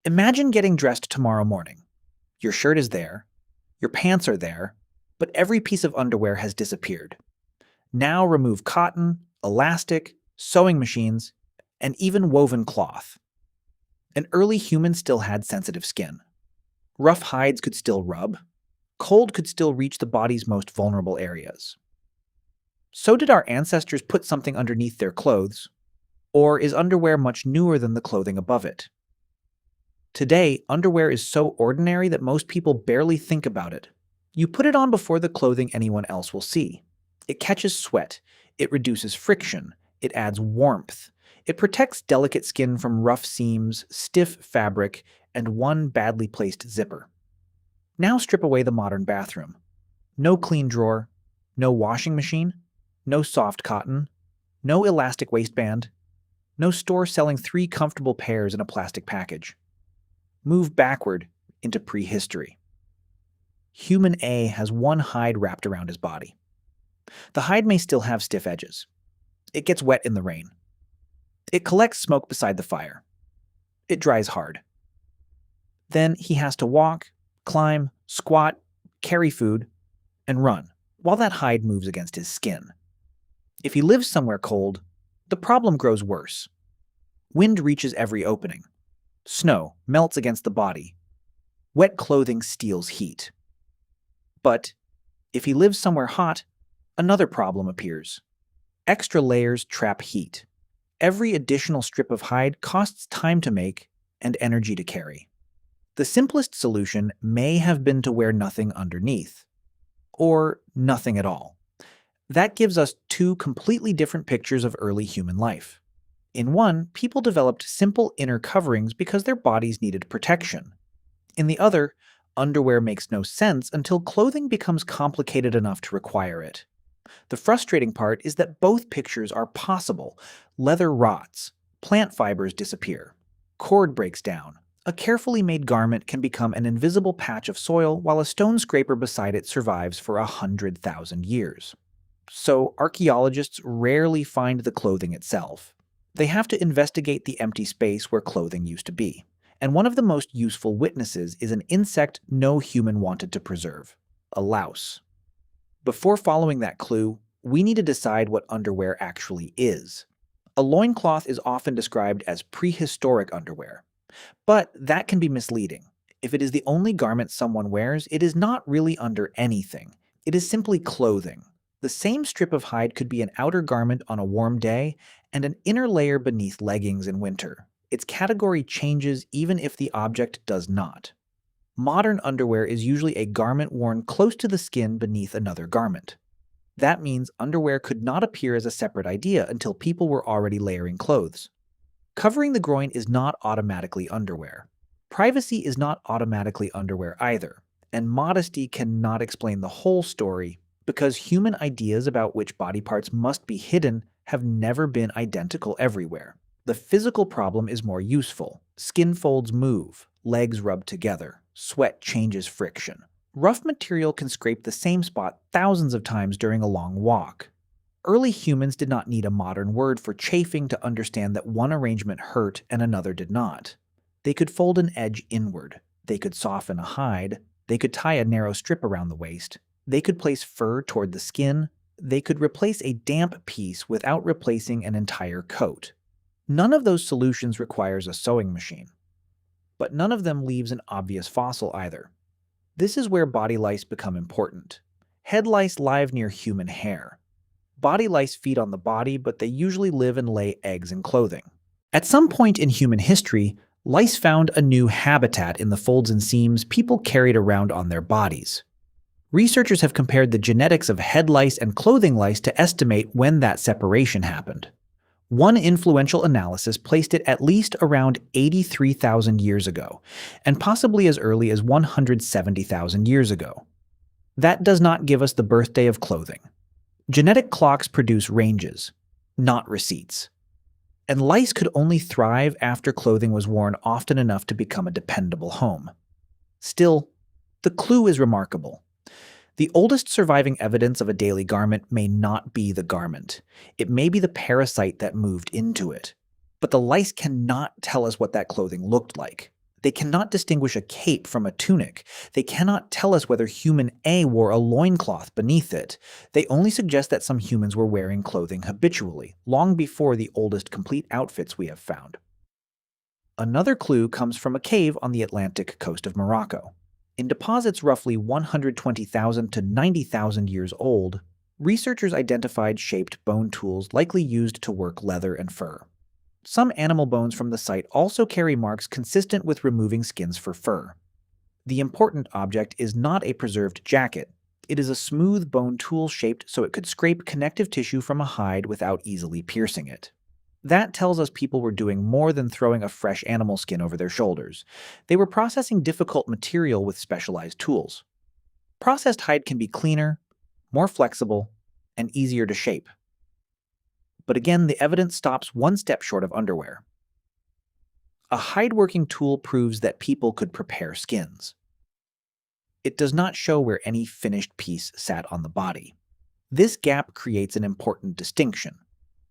Imagine getting dressed tomorrow morning. Your shirt is there, your pants are there, but every piece of underwear has disappeared. Now remove cotton, elastic, sewing machines, and even woven cloth. An early human still had sensitive skin. Rough hides could still rub. Cold could still reach the body's most vulnerable areas. So did our ancestors put something underneath their clothes? Or is underwear much newer than the clothing above it? Today, underwear is so ordinary that most people barely think about it. You put it on before the clothing anyone else will see. It catches sweat, it reduces friction, it adds warmth, it protects delicate skin from rough seams, stiff fabric, and one badly placed zipper. Now strip away the modern bathroom. No clean drawer, no washing machine, no soft cotton, no elastic waistband, no store selling 3 comfortable pairs in a plastic package. Move backward into prehistory. Human A has one hide wrapped around his body. The hide may still have stiff edges. It gets wet in the rain. It collects smoke beside the fire. It dries hard. Then he has to walk, climb, squat, carry food, and run, while that hide moves against his skin. If he lives somewhere cold, the problem grows worse. Wind reaches every opening. Snow melts against the body. Wet clothing steals heat. But if he lives somewhere hot, another problem appears. Extra layers trap heat. Every additional strip of hide costs time to make and energy to carry. The simplest solution may have been to wear nothing underneath, or nothing at all. That gives us 2 completely different pictures of early human life. In one, people developed simple inner coverings because their bodies needed protection. In the other, underwear makes no sense until clothing becomes complicated enough to require it. The frustrating part is that both pictures are possible. Leather rots, plant fibers disappear, cord breaks down. A carefully made garment can become an invisible patch of soil while a stone scraper beside it survives for 100,000 years. So archaeologists rarely find the clothing itself. They have to investigate the empty space where clothing used to be. And one of the most useful witnesses is an insect no human wanted to preserve, a louse. Before following that clue, we need to decide what underwear actually is. A loincloth is often described as prehistoric underwear. But that can be misleading. If it is the only garment someone wears, it is not really under anything. It is simply clothing. The same strip of hide could be an outer garment on a warm day and an inner layer beneath leggings in winter. Its category changes even if the object does not. Modern underwear is usually a garment worn close to the skin beneath another garment. That means underwear could not appear as a separate idea until people were already layering clothes. Covering the groin is not automatically underwear. Privacy is not automatically underwear either, and modesty cannot explain the whole story because human ideas about which body parts must be hidden have never been identical everywhere. The physical problem is more useful. Skin folds move, legs rub together, sweat changes friction. Rough material can scrape the same spot thousands of times during a long walk. Early humans did not need a modern word for chafing to understand that one arrangement hurt and another did not. They could fold an edge inward. They could soften a hide. They could tie a narrow strip around the waist. They could place fur toward the skin. They could replace a damp piece without replacing an entire coat. None of those solutions requires a sewing machine. But none of them leaves an obvious fossil either. This is where body lice become important. Head lice live near human hair. Body lice feed on the body, but they usually live and lay eggs in clothing. At some point in human history, lice found a new habitat in the folds and seams people carried around on their bodies. Researchers have compared the genetics of head lice and clothing lice to estimate when that separation happened. One influential analysis placed it at least around 83,000 years ago, and possibly as early as 170,000 years ago. That does not give us the birthday of clothing. Genetic clocks produce ranges, not receipts. And lice could only thrive after clothing was worn often enough to become a dependable home. Still, the clue is remarkable. The oldest surviving evidence of a daily garment may not be the garment. It may be the parasite that moved into it. But the lice cannot tell us what that clothing looked like. They cannot distinguish a cape from a tunic. They cannot tell us whether human A wore a loincloth beneath it. They only suggest that some humans were wearing clothing habitually, long before the oldest complete outfits we have found. Another clue comes from a cave on the Atlantic coast of Morocco. In deposits roughly 120,000 to 90,000 years old, researchers identified shaped bone tools likely used to work leather and fur. Some animal bones from the site also carry marks consistent with removing skins for fur. The important object is not a preserved jacket. It is a smooth bone tool shaped so it could scrape connective tissue from a hide without easily piercing it. That tells us people were doing more than throwing a fresh animal skin over their shoulders. They were processing difficult material with specialized tools. Processed hide can be cleaner, more flexible, and easier to shape. But again, the evidence stops one step short of underwear. A hide-working tool proves that people could prepare skins. It does not show where any finished piece sat on the body. This gap creates an important distinction.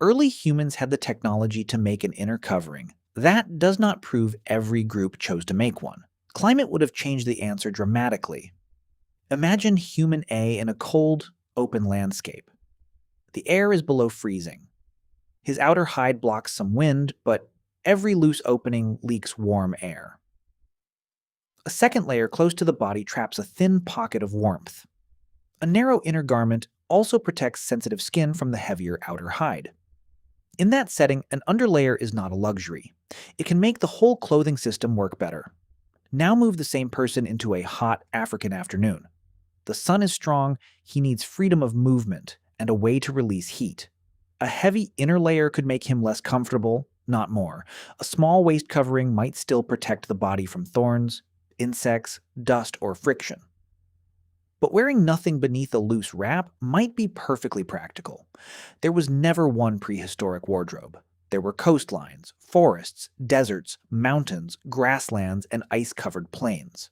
Early humans had the technology to make an inner covering. That does not prove every group chose to make one. Climate would have changed the answer dramatically. Imagine human A in a cold, open landscape. The air is below freezing. His outer hide blocks some wind, but every loose opening leaks warm air. A second layer close to the body traps a thin pocket of warmth. A narrow inner garment also protects sensitive skin from the heavier outer hide. In that setting, an underlayer is not a luxury. It can make the whole clothing system work better. Now move the same person into a hot African afternoon. The sun is strong, he needs freedom of movement and a way to release heat. A heavy inner layer could make him less comfortable, not more. A small waist covering might still protect the body from thorns, insects, dust, or friction. But wearing nothing beneath a loose wrap might be perfectly practical. There was never one prehistoric wardrobe. There were coastlines, forests, deserts, mountains, grasslands, and ice-covered plains.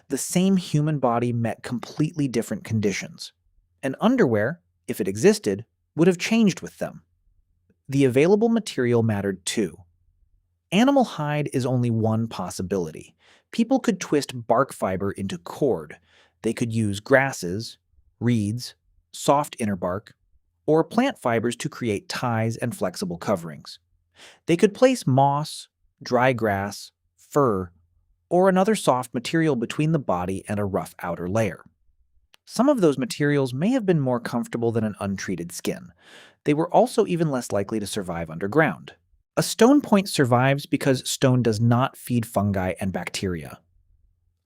The same human body met completely different conditions. And underwear, if it existed, would have changed with them. The available material mattered too. Animal hide is only one possibility. People could twist bark fiber into cord. They could use grasses, reeds, soft inner bark, or plant fibers to create ties and flexible coverings. They could place moss, dry grass, fur, or another soft material between the body and a rough outer layer. Some of those materials may have been more comfortable than an untreated skin. They were also even less likely to survive underground. A stone point survives because stone does not feed fungi and bacteria.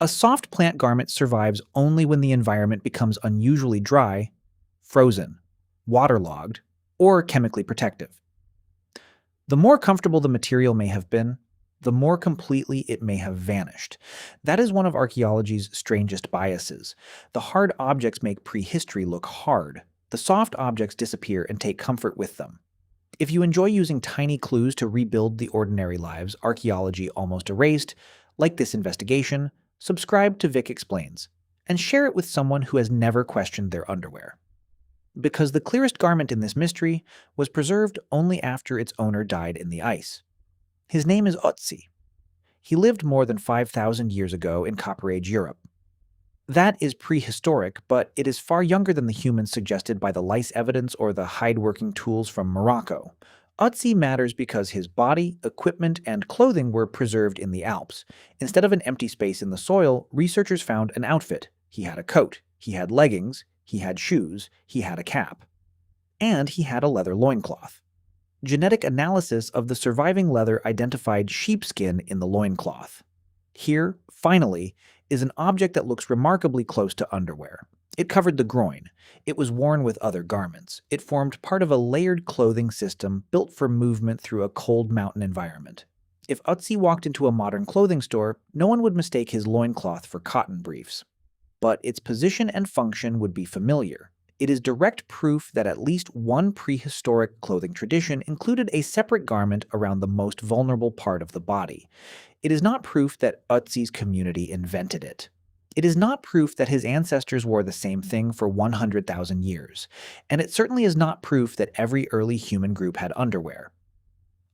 A soft plant garment survives only when the environment becomes unusually dry, frozen, waterlogged, or chemically protective. The more comfortable the material may have been, the more completely it may have vanished. That is one of archaeology's strangest biases. The hard objects make prehistory look hard. The soft objects disappear and take comfort with them. If you enjoy using tiny clues to rebuild the ordinary lives archaeology almost erased, like this investigation, subscribe to Vick Explains, and share it with someone who has never questioned their underwear. Because the clearest garment in this mystery was preserved only after its owner died in the ice. His name is Ötzi. He lived more than 5,000 years ago in Copper Age Europe. That is prehistoric, but it is far younger than the humans suggested by the lice evidence or the hide-working tools from Morocco. Ötzi matters because his body, equipment, and clothing were preserved in the Alps. Instead of an empty space in the soil, researchers found an outfit. He had a coat, he had leggings, he had shoes, he had a cap. And he had a leather loincloth. Genetic analysis of the surviving leather identified sheepskin in the loincloth. Here, finally, is an object that looks remarkably close to underwear. It covered the groin. It was worn with other garments. It formed part of a layered clothing system built for movement through a cold mountain environment. If Ötzi walked into a modern clothing store, no one would mistake his loincloth for cotton briefs. But its position and function would be familiar. It is direct proof that at least one prehistoric clothing tradition included a separate garment around the most vulnerable part of the body. It is not proof that Ötzi's community invented it. It is not proof that his ancestors wore the same thing for 100,000 years, and it certainly is not proof that every early human group had underwear.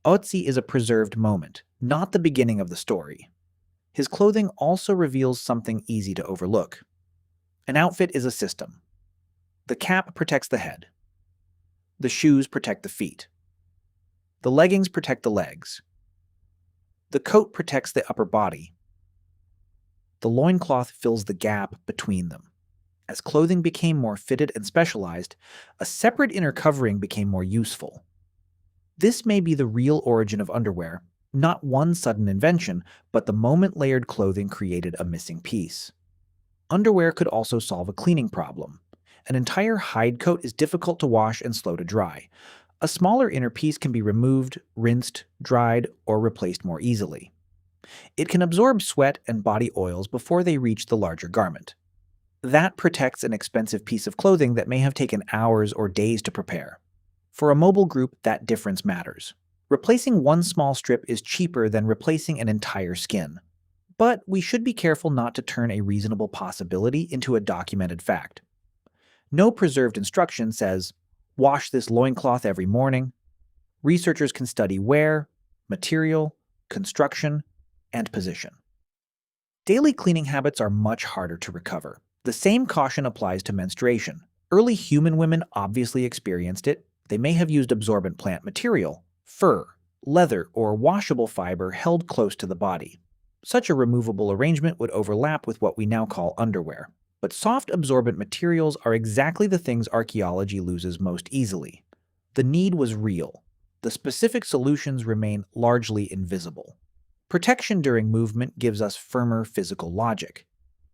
Ötzi is a preserved moment, not the beginning of the story. His clothing also reveals something easy to overlook. An outfit is a system. The cap protects the head. The shoes protect the feet. The leggings protect the legs. The coat protects the upper body. The loincloth fills the gap between them. As clothing became more fitted and specialized, a separate inner covering became more useful. This may be the real origin of underwear, not one sudden invention, but the moment layered clothing created a missing piece. Underwear could also solve a cleaning problem. An entire hide coat is difficult to wash and slow to dry. A smaller inner piece can be removed, rinsed, dried, or replaced more easily. It can absorb sweat and body oils before they reach the larger garment. That protects an expensive piece of clothing that may have taken hours or days to prepare. For a mobile group, that difference matters. Replacing one small strip is cheaper than replacing an entire skin. But we should be careful not to turn a reasonable possibility into a documented fact. No preserved instruction says, wash this loincloth every morning. Researchers can study wear, material, construction, and position. Daily cleaning habits are much harder to recover. The same caution applies to menstruation. Early human women obviously experienced it. They may have used absorbent plant material, fur, leather, or washable fiber held close to the body. Such a removable arrangement would overlap with what we now call underwear. But soft absorbent materials are exactly the things archaeology loses most easily. The need was real. The specific solutions remain largely invisible. Protection during movement gives us firmer physical logic.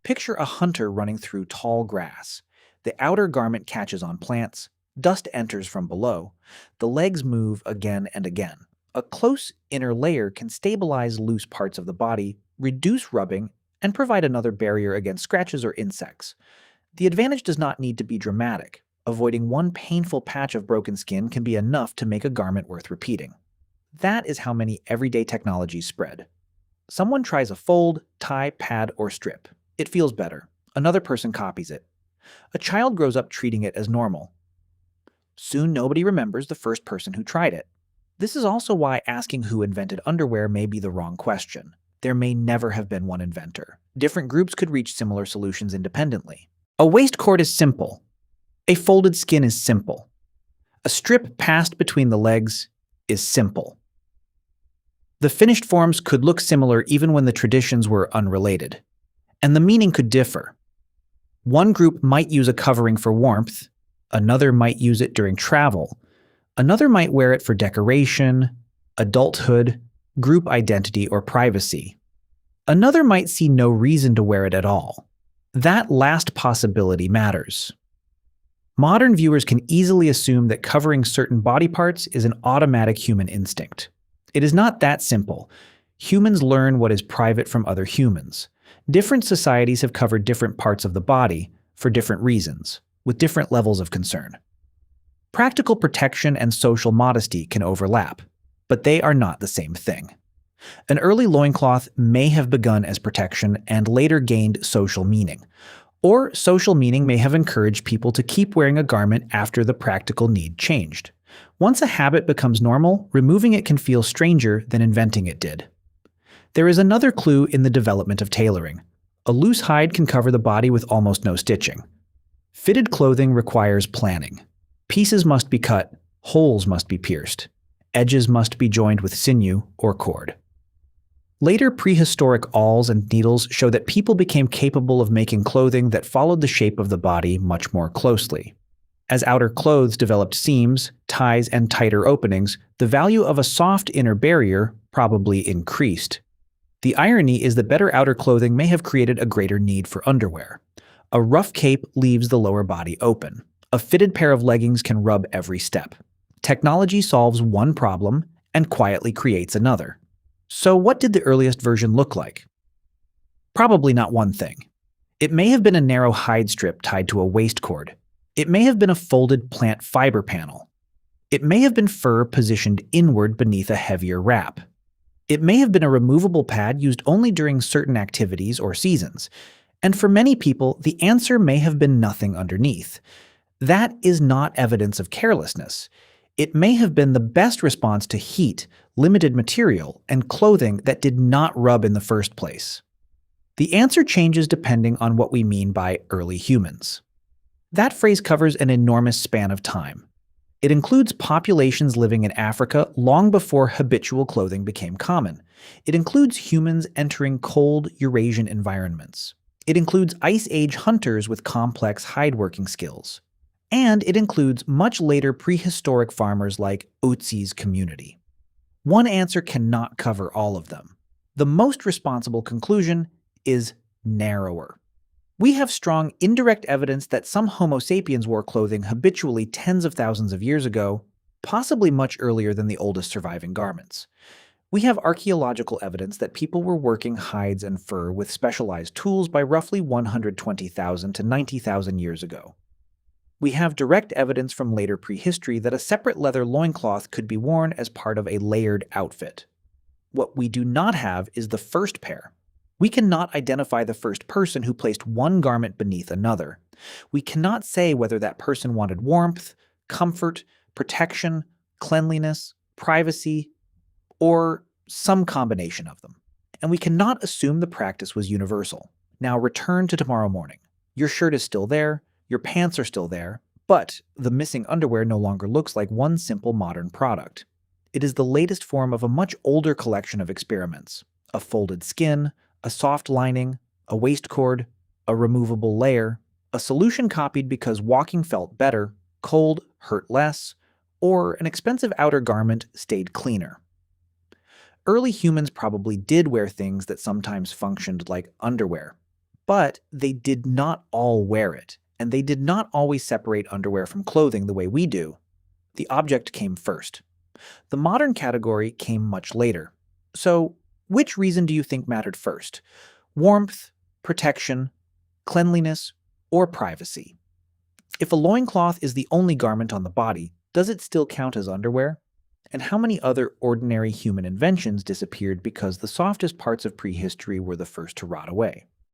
Picture a hunter running through tall grass. The outer garment catches on plants, dust enters from below, the legs move again and again. A close inner layer can stabilize loose parts of the body, reduce rubbing, and provide another barrier against scratches or insects. The advantage does not need to be dramatic. Avoiding one painful patch of broken skin can be enough to make a garment worth repeating. That is how many everyday technologies spread. Someone tries a fold, tie, pad, or strip. It feels better. Another person copies it. A child grows up treating it as normal. Soon nobody remembers the first person who tried it. This is also why asking who invented underwear may be the wrong question. There may never have been one inventor. Different groups could reach similar solutions independently. A waistcord is simple. A folded skin is simple. A strip passed between the legs is simple. The finished forms could look similar even when the traditions were unrelated. And the meaning could differ. One group might use a covering for warmth, another might use it during travel, another might wear it for decoration, adulthood, group identity, or privacy. Another might see no reason to wear it at all. That last possibility matters. Modern viewers can easily assume that covering certain body parts is an automatic human instinct. It is not that simple. Humans learn what is private from other humans. Different societies have covered different parts of the body for different reasons, with different levels of concern. Practical protection and social modesty can overlap, but they are not the same thing. An early loincloth may have begun as protection and later gained social meaning, or social meaning may have encouraged people to keep wearing a garment after the practical need changed. Once a habit becomes normal, removing it can feel stranger than inventing it did. There is another clue in the development of tailoring. A loose hide can cover the body with almost no stitching. Fitted clothing requires planning. Pieces must be cut, holes must be pierced, edges must be joined with sinew or cord. Later prehistoric awls and needles show that people became capable of making clothing that followed the shape of the body much more closely. As outer clothes developed seams, ties, and tighter openings, the value of a soft inner barrier probably increased. The irony is that better outer clothing may have created a greater need for underwear. A rough cape leaves the lower body open. A fitted pair of leggings can rub every step. Technology solves one problem and quietly creates another. So what did the earliest version look like? Probably not one thing. It may have been a narrow hide strip tied to a waist cord. It may have been a folded plant fiber panel. It may have been fur positioned inward beneath a heavier wrap. It may have been a removable pad used only during certain activities or seasons. And for many people, the answer may have been nothing underneath. That is not evidence of carelessness. It may have been the best response to heat, limited material, and clothing that did not rub in the first place. The answer changes depending on what we mean by early humans. That phrase covers an enormous span of time. It includes populations living in Africa long before habitual clothing became common. It includes humans entering cold Eurasian environments. It includes Ice Age hunters with complex hide-working skills. And it includes much later prehistoric farmers like Ötzi's community. One answer cannot cover all of them. The most responsible conclusion is narrower. We have strong indirect evidence that some Homo sapiens wore clothing habitually tens of thousands of years ago, possibly much earlier than the oldest surviving garments. We have archaeological evidence that people were working hides and fur with specialized tools by roughly 120,000 to 90,000 years ago. We have direct evidence from later prehistory that a separate leather loincloth could be worn as part of a layered outfit. What we do not have is the first pair. We cannot identify the first person who placed one garment beneath another. We cannot say whether that person wanted warmth, comfort, protection, cleanliness, privacy, or some combination of them. And we cannot assume the practice was universal. Now return to tomorrow morning. Your shirt is still there, your pants are still there, but the missing underwear no longer looks like one simple modern product. It is the latest form of a much older collection of experiments. A folded skin, a soft lining, a waist cord, a removable layer, a solution copied because walking felt better, cold hurt less, or an expensive outer garment stayed cleaner. Early humans probably did wear things that sometimes functioned like underwear, but they did not all wear it, and they did not always separate underwear from clothing the way we do. The object came first. The modern category came much later. So, which reason do you think mattered first? Warmth, protection, cleanliness, or privacy? If a loincloth is the only garment on the body, does it still count as underwear? And how many other ordinary human inventions disappeared because the softest parts of prehistory were the first to rot away?